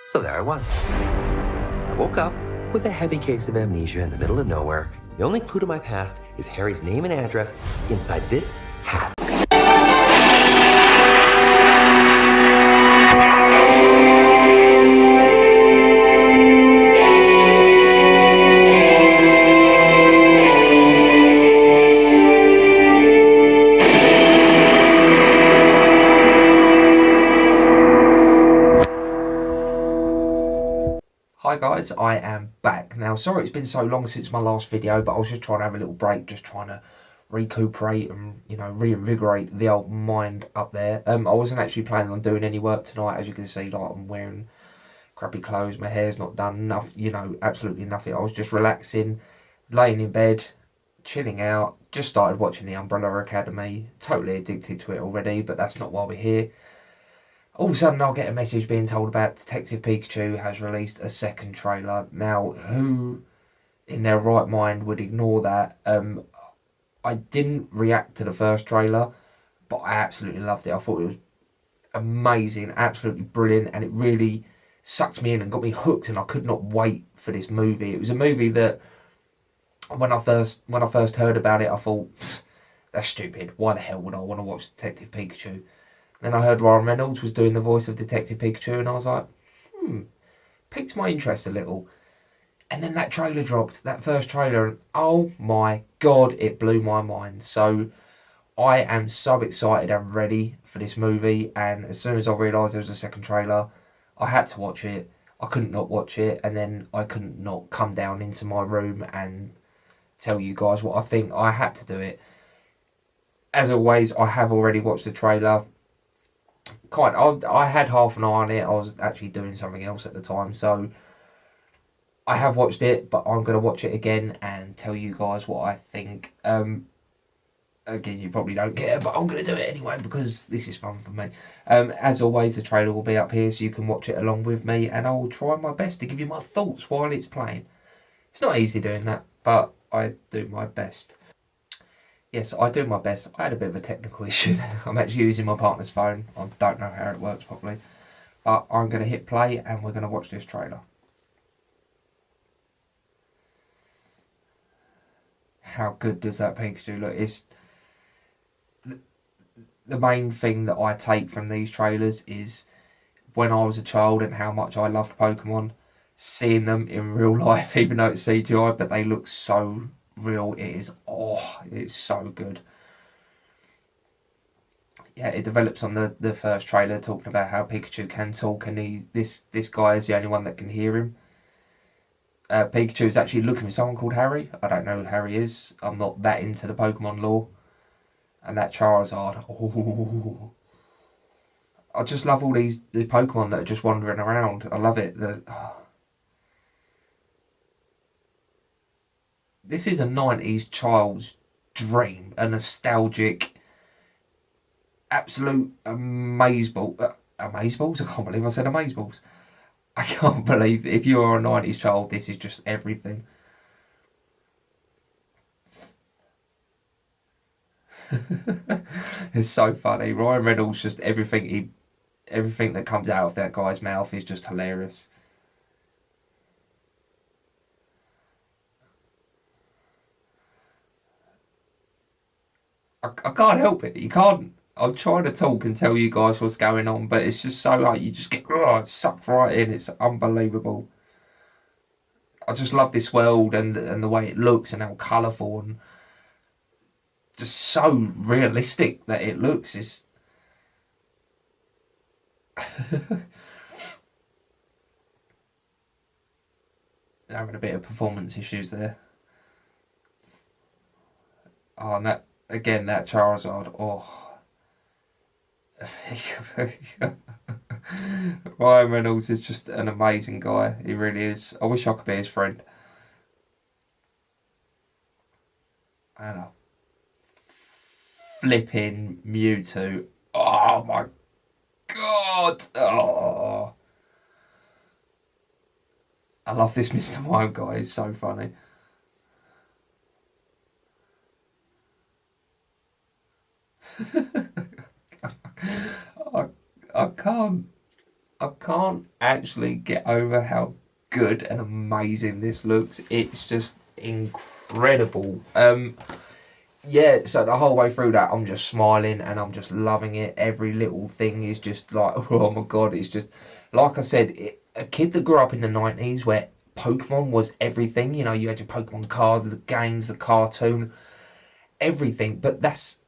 So there I was. I woke up with a heavy case of amnesia in the middle of nowhere. The only clue to my past is Harry's name and address inside this hat. Hi guys, I am back. Now, sorry it's been so long since my last video, but I was just trying to have a little break, just trying to recuperate and, reinvigorate the old mind up there. I wasn't actually planning on doing any work tonight, as you can see, like I'm wearing crappy clothes, my hair's not done, absolutely nothing. I was just relaxing, laying in bed, chilling out, just started watching The Umbrella Academy, totally addicted to it already, but that's not why we're here. All of a sudden I'll get a message being told about Detective Pikachu has released a second trailer. Now, who in their right mind would ignore that? I didn't react to the first trailer, but I absolutely loved it. I thought it was amazing, absolutely brilliant, and it really sucked me in and got me hooked, and I could not wait for this movie. It was a movie that when I first heard about it, I thought, that's stupid. Why the hell would I want to watch Detective Pikachu? Then I heard Ryan Reynolds was doing the voice of Detective Pikachu, and I was like, piqued my interest a little. And then that trailer dropped, that first trailer, and oh my god, it blew my mind. So I am so excited and ready for this movie, and as soon as I realised there was a second trailer, I had to watch it. I couldn't not watch it, and then I couldn't not come down into my room and tell you guys what I think. I had to do it. As always, I have already watched the trailer. I had half an eye on it. I was actually doing something else at the time, so I have watched it, but I'm going to watch it again and tell you guys what I think. Again, you probably don't care, but I'm going to do it anyway because this is fun for me. As always, the trailer will be up here so you can watch it along with me, and I will try my best to give you my thoughts while it's playing. It's not easy doing that, but I do my best. Yes, I do my best. I had a bit of a technical issue there. I'm actually using my partner's phone. I don't know how it works properly. But I'm going to hit play and we're going to watch this trailer. How good does that Pikachu look? It's the main thing that I take from these trailers is when I was a child and how much I loved Pokemon. Seeing them in real life, even though it's CGI, but they look so real. It's so good. Yeah, it develops on the first trailer talking about how Pikachu can talk, and this guy is the only one that can hear him. Pikachu is actually looking for someone called Harry. I don't know who Harry is. I'm not that into the Pokemon lore. And that Charizard. Oh, I just love all the Pokemon that are just wandering around. I love it. This is a 90s child's dream, a nostalgic, absolute amazeballs. Amazeballs? I can't believe I said amazeballs. I can't believe if you are a 90s child, this is just everything. It's so funny. Ryan Reynolds, just everything that comes out of that guy's mouth is just hilarious. I can't help it. You can't. I'm trying to talk and tell you guys what's going on, but it's just so like you just get sucked right in. It's unbelievable. I just love this world and the way it looks and how colourful and just so realistic that it looks. It's having a bit of performance issues there. Oh, and that again, that Charizard. Oh. Ryan Reynolds is just an amazing guy. He really is. I wish I could be his friend. And a flipping Mewtwo. Oh my god. Oh. I love this Mr. Mime guy. He's so funny. I can't. I can't actually get over how good and amazing this looks. It's just incredible. Yeah, so the whole way through that, I'm just smiling and I'm just loving it. Every little thing is just like, oh my god, it's just, like I said, a kid that grew up in the 90s where Pokemon was everything. You know, you had your Pokemon cards, the games, the cartoon, everything. But that's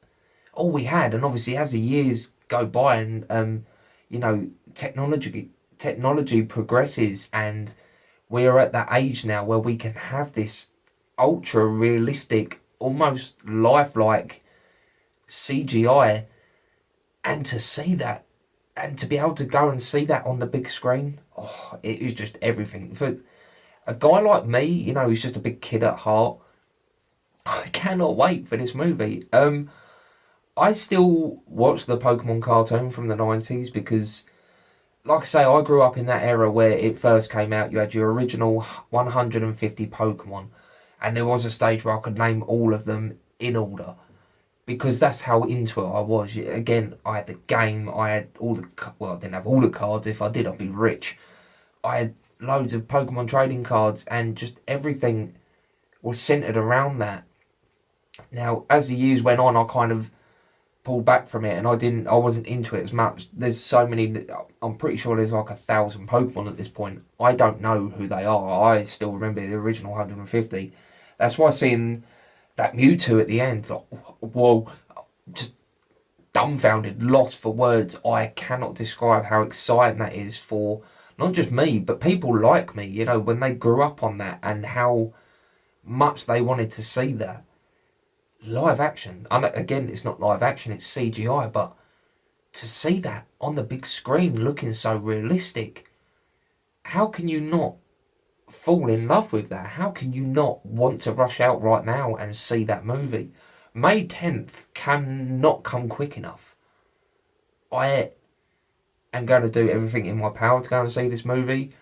all we had. And obviously, as the years go by and, you know, technology progresses and we are at that age now where we can have this ultra realistic, almost lifelike CGI, and to see that and to be able to go and see that on the big screen, oh, it is just everything. For a guy like me, you know, who's just a big kid at heart, I cannot wait for this movie. I still watch the Pokemon cartoon from the 90s because, like I say, I grew up in that era where it first came out. You had your original 150 Pokemon, and there was a stage where I could name all of them in order because that's how into it I was. Again, I had the game, I had all the, well, I didn't have all the cards. If I did, I'd be rich. I had loads of Pokemon trading cards, and just everything was centered around that. Now, as the years went on, I kind of pulled back from it, and I wasn't into it as much. There's so many. I'm pretty sure there's like 1,000 Pokemon at this point. I don't know who they are. I still remember the original 150. That's why seeing that Mewtwo at the end, like, whoa, just dumbfounded, lost for words. I cannot describe how exciting that is for not just me, but people like me. You know, when they grew up on that and how much they wanted to see that live action. And again, it's not live action, it's CGI, but to see that on the big screen looking so realistic, how can you not fall in love with that? How can you not want to rush out right now and see that movie? May 10th cannot come quick enough. I am going to do everything in my power to go and see this movie.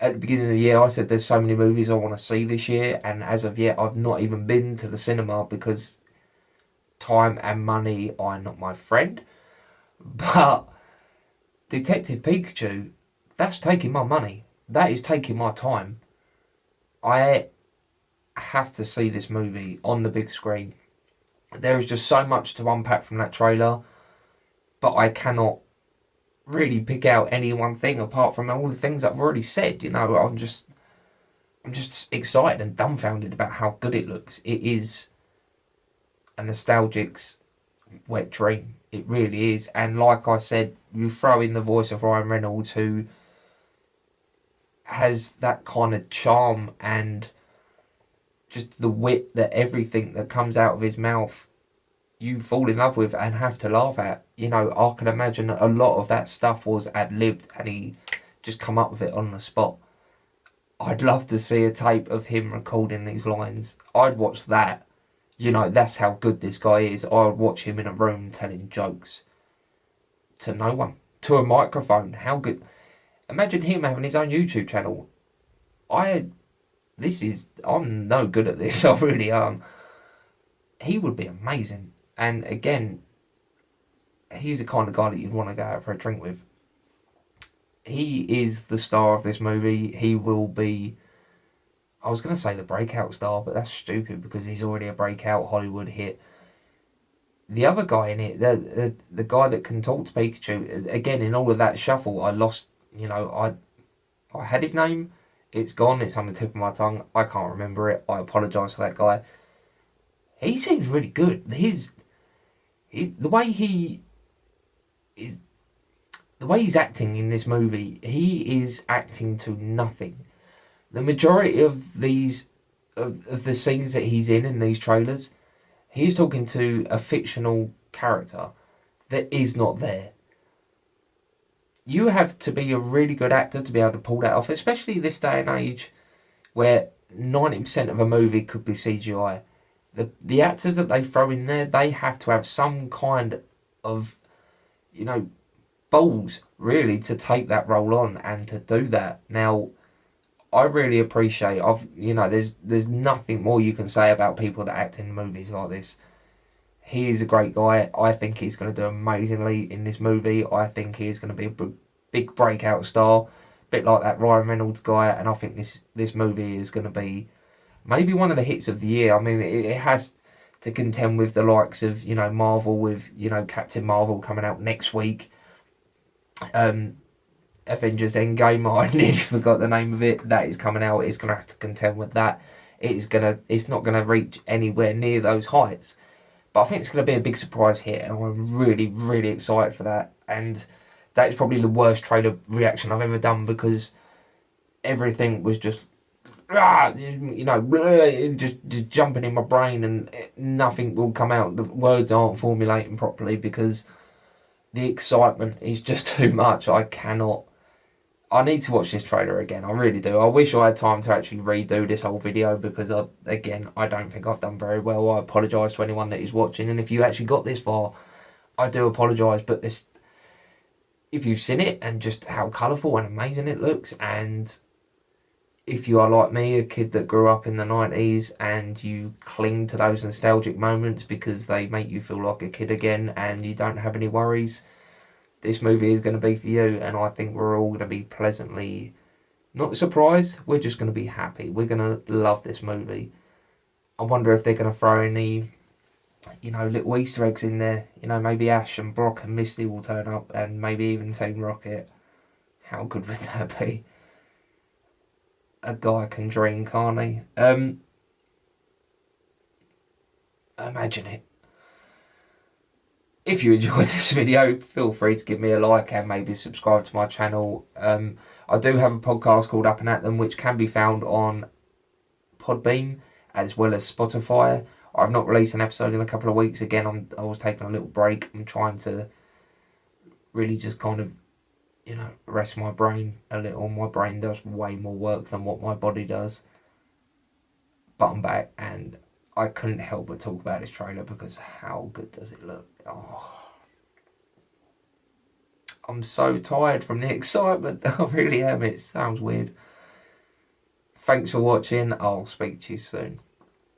At the beginning of the year, I said there's so many movies I want to see this year, and as of yet, I've not even been to the cinema because time and money are not my friend. But Detective Pikachu, that's taking my money. That is taking my time. I have to see this movie on the big screen. There is just so much to unpack from that trailer, but I cannot really pick out any one thing apart from all the things I've already said. You know, I'm just excited and dumbfounded about how good it looks. It is a nostalgic's wet dream. It really is. And like I said, you throw in the voice of Ryan Reynolds, who has that kind of charm and just the wit that everything that comes out of his mouth you fall in love with and have to laugh at. You know, I can imagine a lot of that stuff was ad-libbed and he just come up with it on the spot. I'd love to see a tape of him recording these lines. I'd watch that. You know, that's how good this guy is. I would watch him in a room telling jokes to no one, to a microphone. How good. Imagine him having his own YouTube channel. I'm no good at this. I really am. He would be amazing. And again, he's the kind of guy that you'd want to go out for a drink with. He is the star of this movie. He will be, I was going to say the breakout star, but that's stupid because he's already a breakout Hollywood hit. The other guy in it, the guy that can talk to Pikachu, again, in all of that shuffle, I lost, you know, I had his name. It's gone. It's on the tip of my tongue. I can't remember it. I apologise for that guy. He seems really good. The way he's acting in this movie, he is acting to nothing. The majority of the scenes that he's in these trailers, he's talking to a fictional character that is not there. You have to be a really good actor to be able to pull that off, especially this day and age where 90% of a movie could be CGI. The actors that they throw in there, they have to have some kind of, you know, balls really to take that role on and to do that. Now, I really appreciate, there's nothing more you can say about people that act in movies like this. He is a great guy. I think he's going to do amazingly in this movie. I think he's going to be big breakout star, a bit like that Ryan Reynolds guy, and I think this movie is going to be maybe one of the hits of the year. I mean, it has to contend with the likes of, you know, Marvel, with, you know, Captain Marvel coming out next week. Avengers Endgame, I nearly forgot the name of it. That is coming out. It's gonna have to contend with that. It's not gonna reach anywhere near those heights. But I think it's gonna be a big surprise hit, and I'm really, really excited for that. And that is probably the worst trailer reaction I've ever done, because everything was just you know, just jumping in my brain, and nothing will come out. The words aren't formulating properly because the excitement is just too much. I need to watch this trailer again. I really do. I wish I had time to actually redo this whole video, because I don't think I've done very well. I apologise to anyone that is watching, and if you actually got this far, I do apologise. But if you've seen it and just how colourful and amazing it looks, and if you are like me, a kid that grew up in the 90s, and you cling to those nostalgic moments because they make you feel like a kid again and you don't have any worries, this movie is going to be for you. And I think we're all going to be pleasantly, not surprised, we're just going to be happy. We're going to love this movie. I wonder if they're going to throw any, you know, little Easter eggs in there. You know, maybe Ash and Brock and Misty will turn up, and maybe even Team Rocket. How good would that be? A guy can dream, can't he? Imagine it. If you enjoyed this video, feel free to give me a like and maybe subscribe to my channel. I do have a podcast called Up and At Them, which can be found on Podbean as well as Spotify. I've not released an episode in a couple of weeks. Again, I was taking a little break. I'm trying to really just kind of, you know, rest my brain a little. My brain does way more work than what my body does. But I'm back, and I couldn't help but talk about this trailer because how good does it look? Oh, I'm so tired from the excitement. I really am. It sounds weird. Thanks for watching. I'll speak to you soon.